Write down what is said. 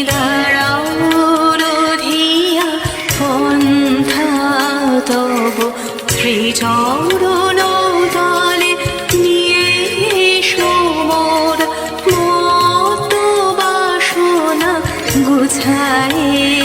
দাঁড়াও রধিয়া পন্থা তব শ্রীচরণ তলে নিয়ে সমর মত বাসনা গুছায়ে